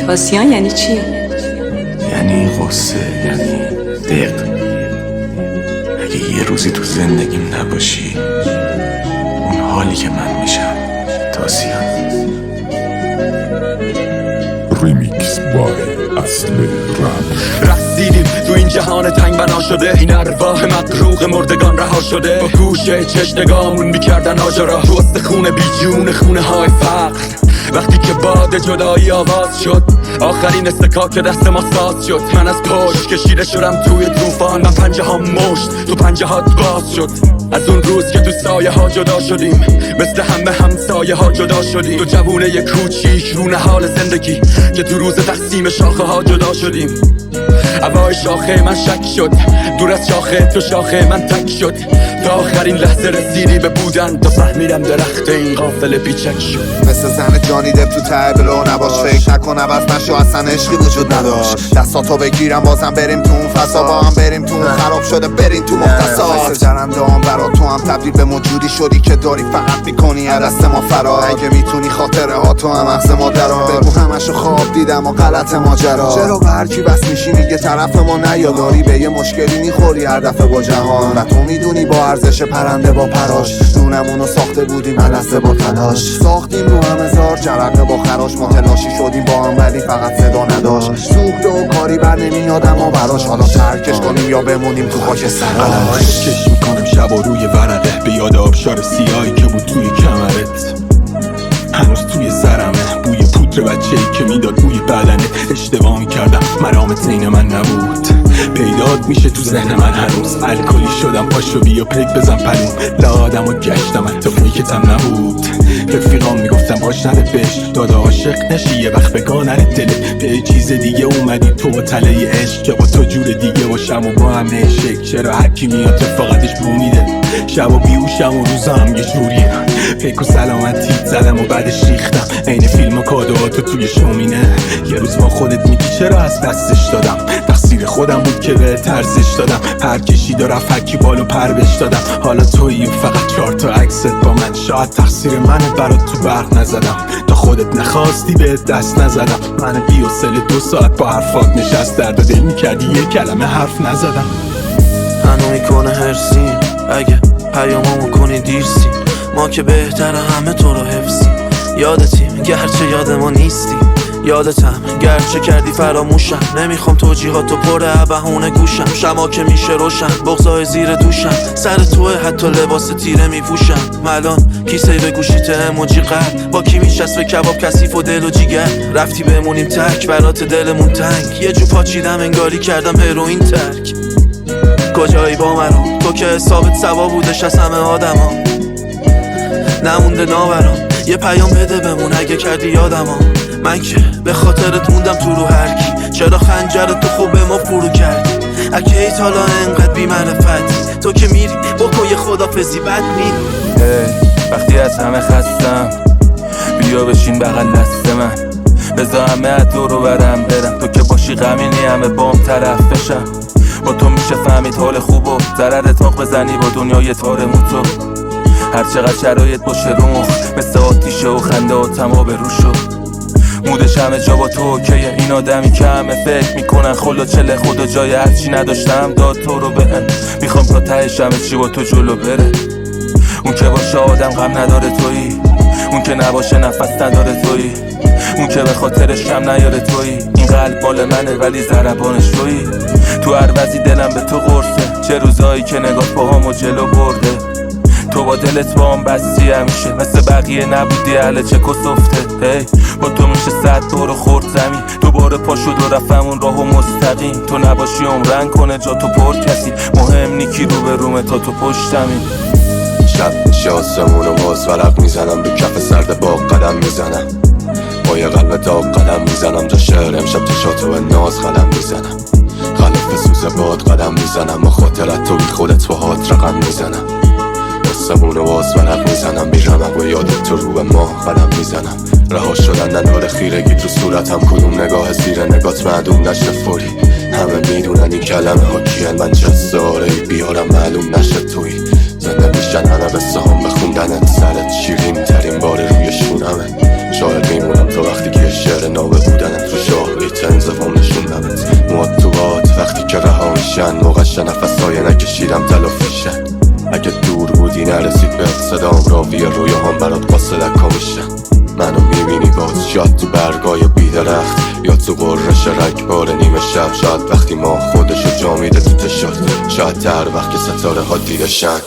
تاسیان یعنی چی؟ یعنی غصه، یعنی دق. اگه یه روزی تو زندگیم نباشی، اون حالی که من میشم تاسیان. ریمیکس بای اصل رپ. رسیدیم تو این جهان تنگ بنا شده، این ارواح مقروق مردگان رها شده. با گوشه چشنگامون میکردن آجرا، تو استخونه بی جون خونه های فقر. وقتی که باد جدایی آواز شد، آخرین استکاک دست ما ساز شد. من از پشت کشیده شدم توی طوفان، من پنجه ها مشت تو پنجه هات باز شد. از اون روز که تو سایه ها جدا شدیم، مثل همه همسایه ها جدا شدیم. تو جوونه کوچیک رونه حال زندگی، که تو روز تقسیم شاخه ها جدا شدیم. هوای شاخه من شک شد، دور از شاخه تو شاخه من تک شد. تا آخرین لحظه رسیدی به بودن، تا فهمیدم درخت این قافله بیچک شد. مثل زن جانی دپ تو ته بلو نباش، فکر نکن عوض نشو، اصلا عشقی وجود نداشت. دستاتو بگیرم بازم بریم تو اون فضا، با هم بریم تو اون خراب شده بریم تو مختصات. مثل جرنده هم برا تو هم تبدیل به موجودی شدی که داری فقط میکنی از دست ما فرار. اگه میتونی خاطره ها تو هم مغز ما درار، بگو همشو خواب دیدم و غلط ماجرا. چرا به هر کی بس میشی میگه طرف ما نیا، داری به یه مشکلی میخوری هر دفعه با جهان. و تو میدونی با ارزش پرنده با پراش، دونمونو ساخته بودیم لحظه با تلاش. ساختیم رو هم هزار جرقه با خراش، ما تلاشی شدیم با هم ولی فقط صدا نداشت. سوخته و کاری بر نمیاد اما براش، حالا ترکش کنیم یا بمونیم تو خاک سراش. کش میکنم شب و روی ورقه، به یاد آبشار سیاهی که بود توی کمرت. هنوز توی سرمه بوی پودر بچه‌ای که میداد بوی بدنه. اشتباه میکردم مرامت عین من نبود، پیدات میشه تو ذهن من هنوز. الکلی شدم پاشو بیا پیک بزن پلوم، لادم و گشتم حتی فیکتم نبود. رفیقام میگفتم باش نده بهش، دادا عاشق نشی یه وقت بگاه نره دلت. به چیز دیگه اومدی تو با تله عشق، که با تو جور دیگه باشم و با هم نشک. چرا هرکی میاد فقطش بو میده، شب و بیوشم و روزم یه جوریه. پیک و سلامتیت زدم و بعدش ریختم، عین فیلم و کادوهاتو توی شومینه. یه روز با خودت میگی چرا از دستش دادم، تقصیر خودم بود که به ترزش دادم. پر کشید و رفت هرکی بالو پر بش دادم. حالا تویی فقط 4 تا عکست با من، شاید تقصیر منه برات تو برق نزدم. تا خودت نخواستی به دست نزدم، من بی‌حوصله 2 ساعت با حرفات نشست، درد و دل میکردی یه کلمه حرف نزدم. منو میکنه هرسی اگه پیاممو کنی دیرسی، ما که بهتره همه تو رو حفظی. یادتیم گرچه یاد ما نیستی، یادتم گرچه کردی فراموشم. نمیخوام توجیهاتو پر بهونه گوشم، شما که میشه روشن بغضای زیر دوشم. سر توه حتی لباس تیره میپوشم. الان کیسه به گوشیت اموجی قلب، با کی میشست به کباب کثیف و دل و جیگر. رفتی بمونیم تک برات دلمون تنگ، یه جو پاچیدم انگاری کردم هروئین ترک. کجایی با منو تو که حسابت سوا بودش از همه آدما، نمونده ناورام. یه پیام بده بمون اگه کردی یادما، من که به خاطرت موندم تو رو هرکی. چرا خنجر تو خوب به ما فرو کردی، اگه ایت حالا انقدر بی معرفتی. تو که میری بکن یه خدافزی بد میری. وقتی از همه خستم بیا بشین بغل دست من، بذار همه از دور و برم برم. تو که باشی غمینی همه بام طرف بشم. با تو میشه فهمید حال خوب و ضرر تاق بزنی با دنیای تار موتو. هر چقدر شرایط باشه روح مثل آتیشه و خنده و تمام به رو شد. مودش همه جا با تو اوکیه، این آدمی که همه فکر میکنن خلا چله خدا جای هرچی نداشتم داد تو رو بهم. میخوام تا تهش همه چی با تو جلو بره. اون که باشه آدم غم نداره تویی، اون که نباشه نفس نداره تویی، اون که به خاطرش کم نیاره تویی. این قلب مال منه ولی ضربانش تویی. تو هر وضعی دلم به تو قرصه، چه روزایی که نگاه پاهامو جلو برده. تو با دلت با هم بستی همیشه، مثل بقیه نبودی اهل چک و سفته. هی با تو میشه 100 دور خورد زمین، دوباره پا شد و رفتم اون راهو مستقیم. تو نباشی عمرن کنه جا تو پر کسی، مهم نیکی رو به رومه تا تو پشتمی. شب میشه آسمون و باز ورق میزنم، به کف سرد باغ قدم میزنم. با یه قلب داغ قدم میزنم، جا شهر امشب چشاتو به ناز قدم میزنم. غلط سوز باد قدم میزنم، با خاطرت تو بی خودت با هات رقم میزنم. آسمون و باز ورق میزنم، بیرمق و یادت تو رو به ماه قدم میزنم. رها شدن نداره خیرگی تو صورتم، کدوم نگاه زیر نگات معدوم نشه فوری. همه میدونن این کلمه ها کیان، من چه ساره بیارم معلوم نشه توی. زنده میشن همه قصه هم بخوندنت، سرت شیرین ترین بار روی شونمه. شاعر میمونم تو وقتی که شعر نابه بودنت رو میشن موقعش نفسای نکشیدم تلافیشن اگه دور بودی نرسید به صدام راوی رویاهام برات قاصدکا میشن منو میبینی باز شاید تو برگای بیدرخت یا تو قررش رگبار نیمه شب شاید وقتی ما خودشو جا میده تو تشاد شاید در وقت که ستاره ها دیدشن